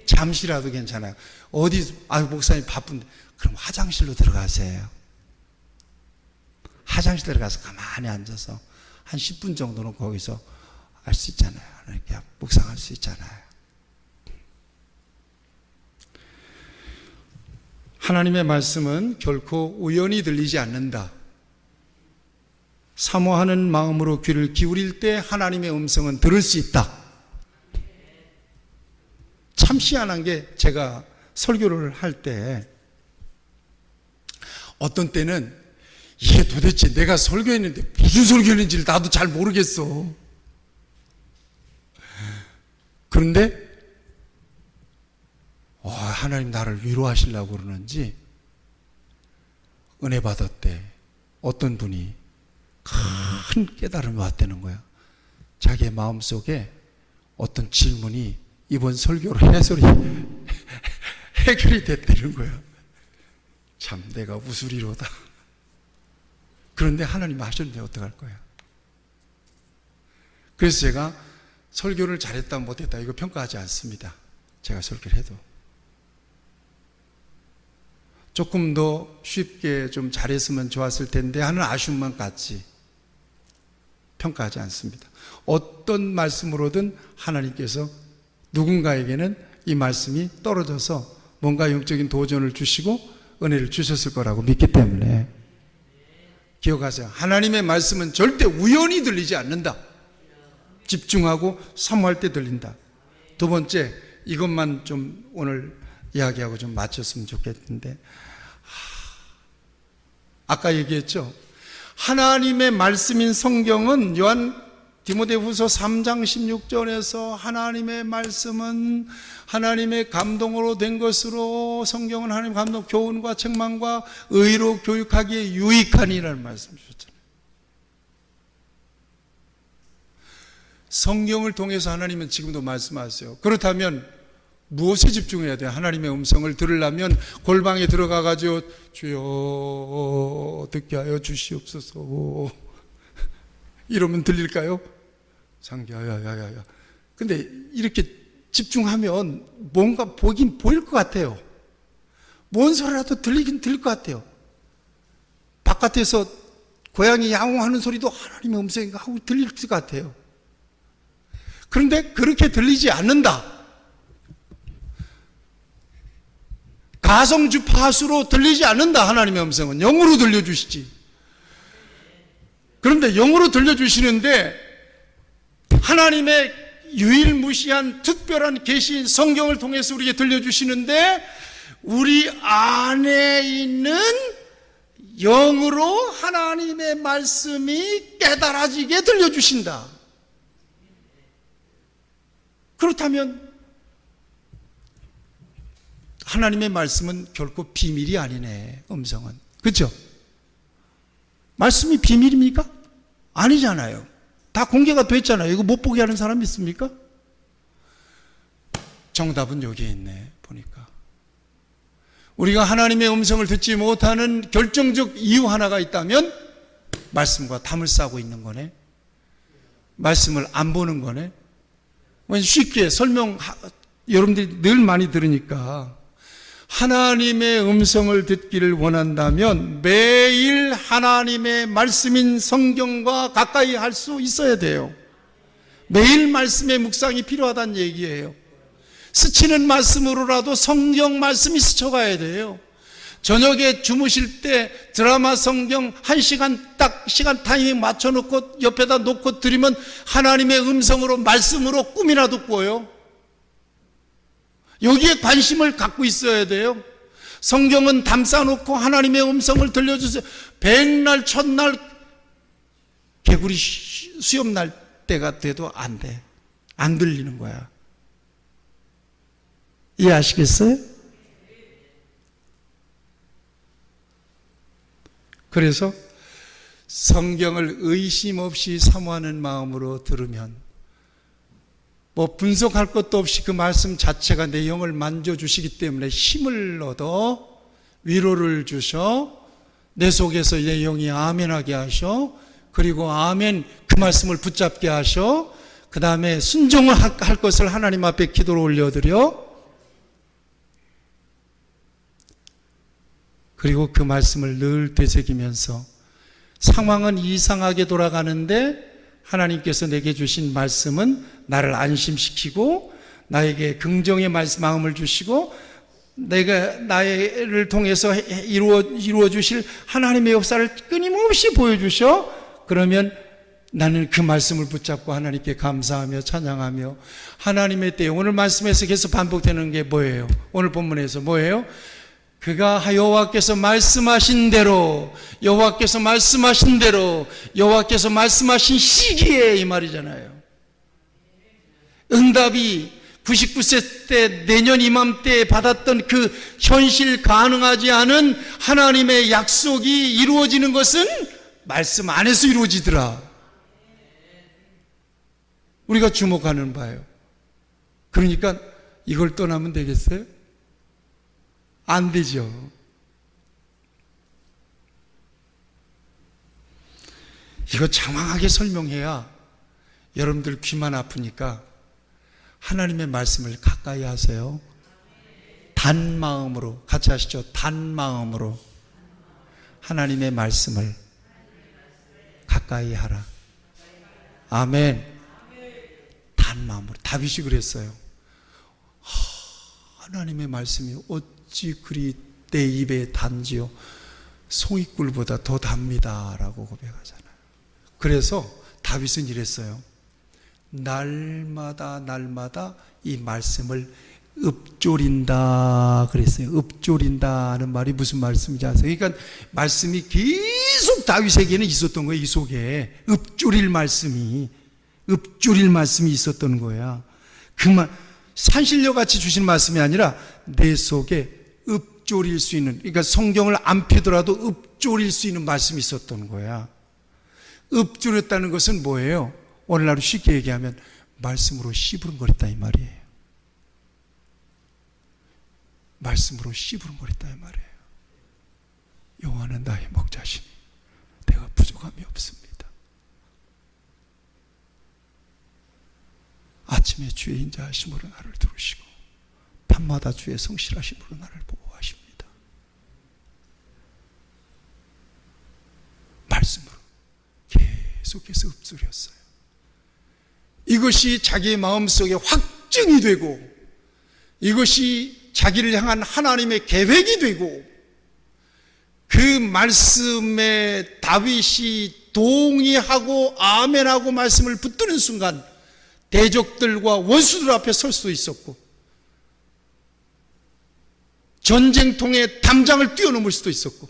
잠시라도 괜찮아요. 목사님 바쁜데, 그럼 화장실로 들어가세요. 화장실 들어가서 가만히 앉아서 한 10분 정도는 거기서 할 수 있잖아요. 이렇게 묵상할 수 있잖아요. 하나님의 말씀은 결코 우연히 들리지 않는다. 사모하는 마음으로 귀를 기울일 때 하나님의 음성은 들을 수 있다. 참 희한한 게, 제가 설교를 할 때 어떤 때는 이게 도대체 내가 설교했는데 무슨 설교했는지를 나도 잘 모르겠어. 그런데 하나님 나를 위로하시려고 그러는지 은혜 받았대. 어떤 분이 큰 깨달음이 왔다는 거야. 자기의 마음속에 어떤 질문이 이번 설교로 해결이 됐다는 거야. 참 내가 우수리로다. 그런데 하나님 하셨는데 어떡할 거야? 그래서 제가 설교를 잘했다 못했다 이거 평가하지 않습니다. 제가 설교를 해도 조금 더 쉽게 좀 잘했으면 좋았을 텐데 하는 아쉬움만 갖지. 평가하지 않습니다. 어떤 말씀으로든 하나님께서 누군가에게는 이 말씀이 떨어져서 뭔가 영적인 도전을 주시고 은혜를 주셨을 거라고 믿기 때문에 기억하세요. 하나님의 말씀은 절대 우연히 들리지 않는다. 집중하고 사모할 때 들린다. 두 번째, 이것만 좀 오늘 이야기하고 좀 마쳤으면 좋겠는데, 아까 얘기했죠. 하나님의 말씀인 성경은 디모데후서 3장 16절에서 하나님의 말씀은 하나님의 감동으로 된 것으로 성경은 하나님 감동, 교훈과 책망과 의로 교육하기에 유익하니라는 말씀 주셨잖아요. 성경을 통해서 하나님은 지금도 말씀하세요. 그렇다면 무엇에 집중해야 돼요? 하나님의 음성을 들으려면 골방에 들어가가지고 주여 듣게 하여 주시옵소서 이러면 들릴까요? 상기야야야야. 근데 이렇게 집중하면 뭔가 보긴 보일 것 같아요. 뭔 소리라도 들리긴 들릴 것 같아요. 바깥에서 고양이 야옹하는 소리도 하나님의 음성인가 하고 들릴 것 같아요. 그런데 그렇게 들리지 않는다. 가성주파수로 들리지 않는다. 하나님의 음성은 영으로 들려주시지. 그런데 영으로 들려주시는데 하나님의 유일무시한 특별한 계시인 성경을 통해서 우리에게 들려주시는데 우리 안에 있는 영으로 하나님의 말씀이 깨달아지게 들려주신다. 그렇다면 하나님의 말씀은 결코 비밀이 아니네. 음성은. 그렇죠? 말씀이 비밀입니까? 아니잖아요. 다 공개가 됐잖아요. 이거 못 보게 하는 사람 있습니까? 정답은 여기에 있네. 보니까 우리가 하나님의 음성을 듣지 못하는 결정적 이유 하나가 있다면 말씀과 담을 싸고 있는 거네. 말씀을 안 보는 거네. 쉽게 여러분들이 늘 많이 들으니까 하나님의 음성을 듣기를 원한다면 매일 하나님의 말씀인 성경과 가까이 할 수 있어야 돼요. 매일 말씀의 묵상이 필요하다는 얘기예요. 스치는 말씀으로라도 성경 말씀이 스쳐가야 돼요. 저녁에 주무실 때 드라마 성경 1시간 딱 시간 타이밍 맞춰놓고 옆에다 놓고 드리면 하나님의 음성으로 말씀으로 꿈이라도 꿔요. 여기에 관심을 갖고 있어야 돼요. 성경은 담싸놓고 하나님의 음성을 들려주세요. 백날 첫날 개구리 수염 날 때가 돼도 안 돼. 안 들리는 거야. 이해하시겠어요? 그래서 성경을 의심 없이 사모하는 마음으로 들으면 분석할 것도 없이 그 말씀 자체가 내 영을 만져주시기 때문에 힘을 얻어 위로를 주셔 내 속에서 내 영이 아멘하게 하셔 그리고 아멘 그 말씀을 붙잡게 하셔 그 다음에 순종을 할 것을 하나님 앞에 기도로 올려드려 그리고 그 말씀을 늘 되새기면서 상황은 이상하게 돌아가는데 하나님께서 내게 주신 말씀은 나를 안심시키고 나에게 긍정의 마음을 주시고 내가 나를 통해서 이루어 주실 하나님의 역사를 끊임없이 보여주셔. 그러면 나는 그 말씀을 붙잡고 하나님께 감사하며 찬양하며 하나님의 때에 오늘 말씀에서 계속 반복되는 게 뭐예요? 오늘 본문에서 뭐예요? 그가 여호와께서 말씀하신 대로 여호와께서 말씀하신 대로 여호와께서 말씀하신 시기에 이 말이잖아요. 응답이 99세 때 내년 이맘때에 받았던 그 현실 가능하지 않은 하나님의 약속이 이루어지는 것은 말씀 안에서 이루어지더라. 우리가 주목하는 바예요. 그러니까 이걸 떠나면 되겠어요? 안 되죠. 이거 장황하게 설명해야 여러분들 귀만 아프니까 하나님의 말씀을 가까이 하세요. 단 마음으로 같이 하시죠. 단 마음으로 하나님의 말씀을 가까이 하라. 아멘. 단 마음으로. 다윗이 그랬어요. 하나님의 말씀이 어찌 그리 내 입에 단지요 송이꿀보다 더 답니다 라고 고백하잖아요. 그래서 다윗은 이랬어요. 날마다 이 말씀을 읊조린다 그랬어요. 읊조린다는 말이 무슨 말씀인지 아세요? 그러니까 말씀이 계속 다윗에게는 있었던 거예요. 이 속에 읊조릴 말씀이 있었던 거야. 그 말 산신령같이 주신 말씀이 아니라 내 속에 읊조릴 수 있는, 그러니까 성경을 안 펴더라도 읊조릴 수 있는 말씀이 있었던 거야. 읊조렸다는 것은 뭐예요? 오늘날로 쉽게 얘기하면 말씀으로 씨부름거렸다 이 말이에요. 말씀으로 씨부름거렸다 이 말이에요. 여호와는 나의 목자시니 내가 부족함이 없습니다. 아침에 주의 인자하심으로 나를 들으시고 밤마다 주의 성실하심으로 나를 보호하십니다. 말씀으로 계속해서 읊조렸어요. 이것이 자기의 마음속에 확증이 되고 이것이 자기를 향한 하나님의 계획이 되고 그 말씀에 다윗이 동의하고 아멘하고 말씀을 붙드는 순간 대적들과 원수들 앞에 설 수도 있었고 전쟁통에 담장을 뛰어넘을 수도 있었고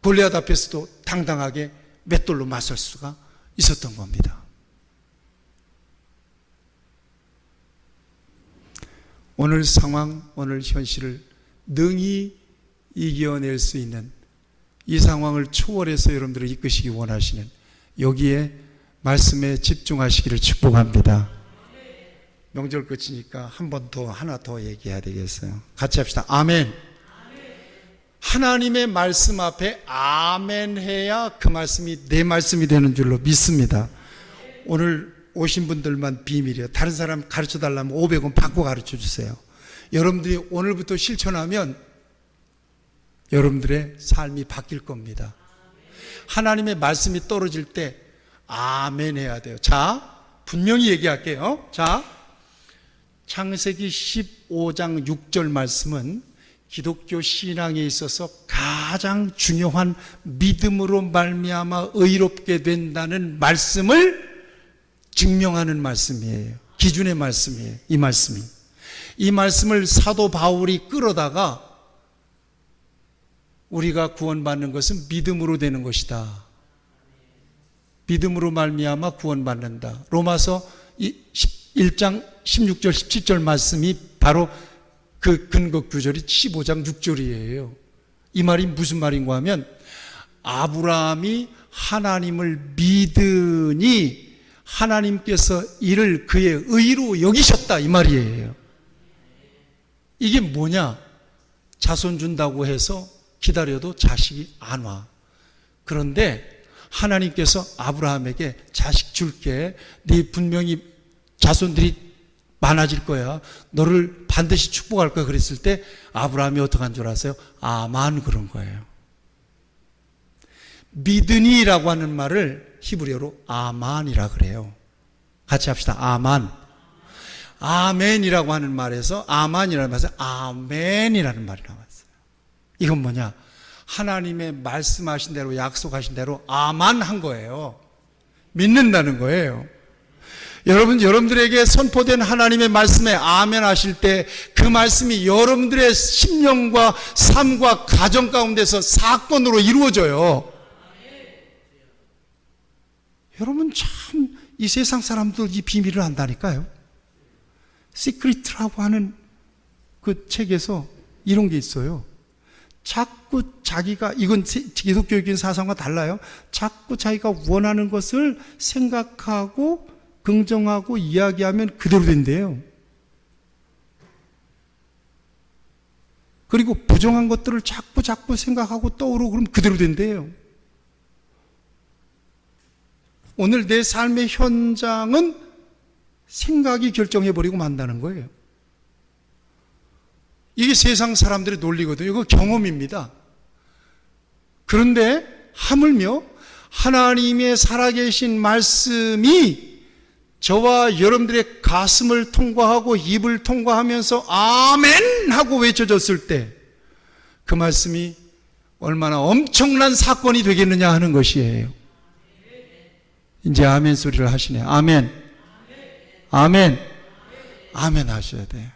골리앗 앞에서도 당당하게 맷돌로 맞설 수가 있었던 겁니다. 오늘 상황, 오늘 현실을 능히 이겨낼 수 있는 이 상황을 초월해서 여러분들을 이끄시기 원하시는 여기에 말씀에 집중하시기를 축복합니다. 명절 끝이니까 한 번 더, 하나 더 얘기해야 되겠어요. 같이 합시다. 아멘. 하나님의 말씀 앞에 아멘 해야 그 말씀이 내 말씀이 되는 줄로 믿습니다. 오늘 오신 분들만 비밀이에요. 다른 사람 가르쳐 달라면 500원 받고 가르쳐 주세요. 여러분들이 오늘부터 실천하면 여러분들의 삶이 바뀔 겁니다. 하나님의 말씀이 떨어질 때 아멘 해야 돼요. 자, 분명히 얘기할게요. 자, 창세기 15장 6절 말씀은 기독교 신앙에 있어서 가장 중요한 믿음으로 말미암아 의롭게 된다는 말씀을 증명하는 말씀이에요. 기준의 말씀이에요. 이 말씀을 사도 바울이 끌어다가 우리가 구원받는 것은 믿음으로 되는 것이다. 믿음으로 말미암아 구원받는다. 로마서 1장 16절 17절 말씀이 바로 그 근거 구절이 15장 6절이에요. 이 말이 무슨 말인가 하면 아브라함이 하나님을 믿으니 하나님께서 이를 그의 의로 여기셨다 이 말이에요. 이게 뭐냐? 자손 준다고 해서 기다려도 자식이 안 와. 그런데 하나님께서 아브라함에게 자식 줄게. 네 분명히 자손들이 많아질 거야. 너를 반드시 축복할 거야. 그랬을 때 아브라함이 어떻게 한 줄 아세요? 아만 그런 거예요. 믿으니라고 하는 말을 히브리어로 아만이라 그래요. 같이 합시다. 아만. 아멘이라고 하는 말에서 아만이라는 말에서 아멘이라는 말이 나왔어요. 이건 뭐냐? 하나님의 말씀하신 대로 약속하신 대로 아만 한 거예요. 믿는다는 거예요. 여러분들에게 선포된 하나님의 말씀에 아멘 하실 때 그 말씀이 여러분들의 심령과 삶과 가정 가운데서 사건으로 이루어져요. 여러분 참 이 세상 사람들 이 비밀을 안다니까요. 시크릿이라고 하는 그 책에서 이런 게 있어요. 자꾸 자기가, 이건 기독교적인 사상과 달라요. 자꾸 자기가 원하는 것을 생각하고 긍정하고 이야기하면 그대로 된대요. 그리고 부정한 것들을 자꾸 생각하고 떠오르고 그러면 그대로 된대요. 오늘 내 삶의 현장은 생각이 결정해버리고 만다는 거예요. 이게 세상 사람들의 논리거든요. 이거 경험입니다. 그런데 하물며 하나님의 살아계신 말씀이 저와 여러분들의 가슴을 통과하고 입을 통과하면서 아멘 하고 외쳐졌을 때 그 말씀이 얼마나 엄청난 사건이 되겠느냐 하는 것이에요. 이제 아멘 소리를 하시네. 아멘. 아멘. 아멘 하셔야 돼요.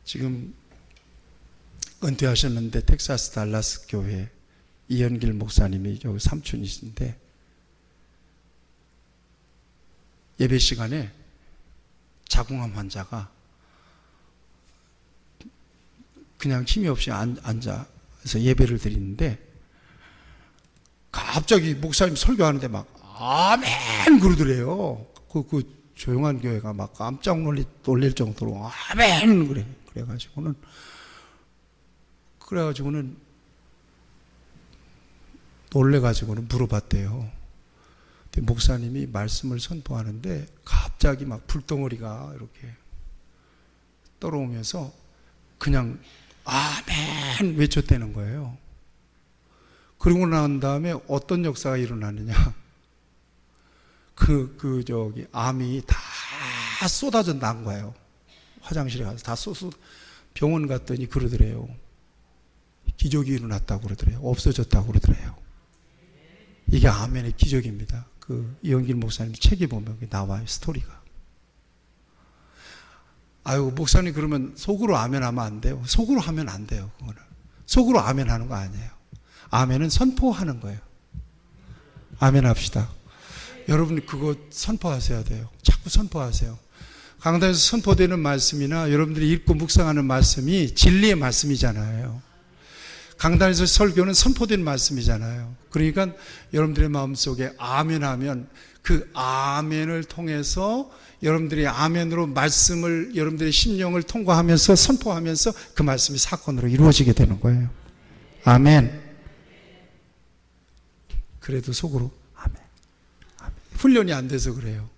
지금 은퇴하셨는데 텍사스 달라스 교회 이현길 목사님이 여기 삼촌이신데 예배 시간에 자궁암 환자가 그냥 힘이 없이 앉아서 예배를 드리는데 갑자기 목사님 설교하는데 막 아멘 그러더래요. 그 조용한 교회가 막 깜짝 놀릴 정도로 아멘 그래가지고는 놀래가지고는 물어봤대요. 근데 목사님이 말씀을 선포하는데 갑자기 막 불덩어리가 이렇게 떨어오면서 그냥 아멘 외쳤다는 거예요. 그러고 난 다음에 어떤 역사가 일어나느냐. 암이 다 쏟아져 난 거예요. 화장실에 가서 다 병원 갔더니 그러더래요. 기적이 일어났다고 그러더래요. 없어졌다고 그러더래요. 이게 아멘의 기적입니다. 이영길 목사님 책에 보면 나와요. 스토리가. 아유, 목사님 그러면 속으로 아멘 하면 안 돼요. 속으로 하면 안 돼요. 그거는. 속으로 아멘 하는 거 아니에요. 아멘은 선포하는 거예요. 아멘 합시다. 여러분 그거 선포하셔야 돼요. 자꾸 선포하세요. 강단에서 선포되는 말씀이나 여러분들이 읽고 묵상하는 말씀이 진리의 말씀이잖아요. 강단에서 설교는 선포된 말씀이잖아요. 그러니까 여러분들의 마음속에 아멘 하면 그 아멘을 통해서 여러분들이 아멘으로 말씀을 여러분들의 심령을 통과하면서 선포하면서 그 말씀이 사건으로 이루어지게 되는 거예요. 아멘. 그래도 속으로 아멘. 아멘. 훈련이 안 돼서 그래요.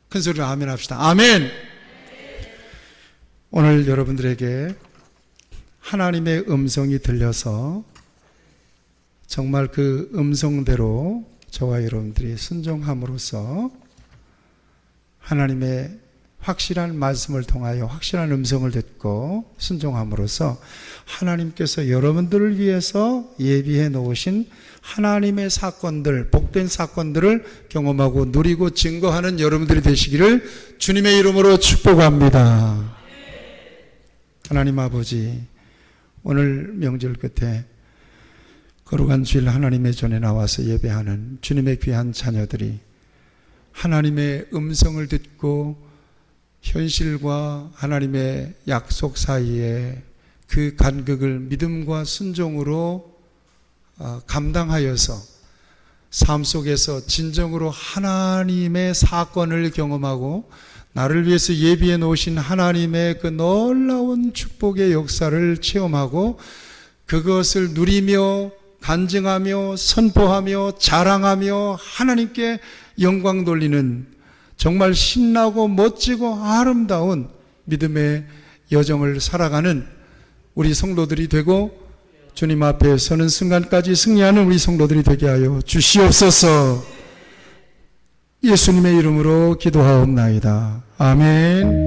큰 소리로 아멘 합시다. 아멘. 오늘 여러분들에게 하나님의 음성이 들려서 정말 그 음성대로 저와 여러분들이 순종함으로써 하나님의 확실한 말씀을 통하여 확실한 음성을 듣고 순종함으로써 하나님께서 여러분들을 위해서 예비해 놓으신 하나님의 사건들, 복된 사건들을 경험하고 누리고 증거하는 여러분들이 되시기를 주님의 이름으로 축복합니다. 하나님 아버지, 오늘 명절 끝에 거룩한 주일 하나님의 전에 나와서 예배하는 주님의 귀한 자녀들이 하나님의 음성을 듣고 현실과 하나님의 약속 사이에 그 간극을 믿음과 순종으로 감당하여서 삶 속에서 진정으로 하나님의 사건을 경험하고 나를 위해서 예비해 놓으신 하나님의 그 놀라운 축복의 역사를 체험하고 그것을 누리며 간증하며 선포하며 자랑하며 하나님께 영광 돌리는 정말 신나고 멋지고 아름다운 믿음의 여정을 살아가는 우리 성도들이 되고 주님 앞에 서는 순간까지 승리하는 우리 성도들이 되게 하여 주시옵소서. 예수님의 이름으로 기도하옵나이다. 아멘.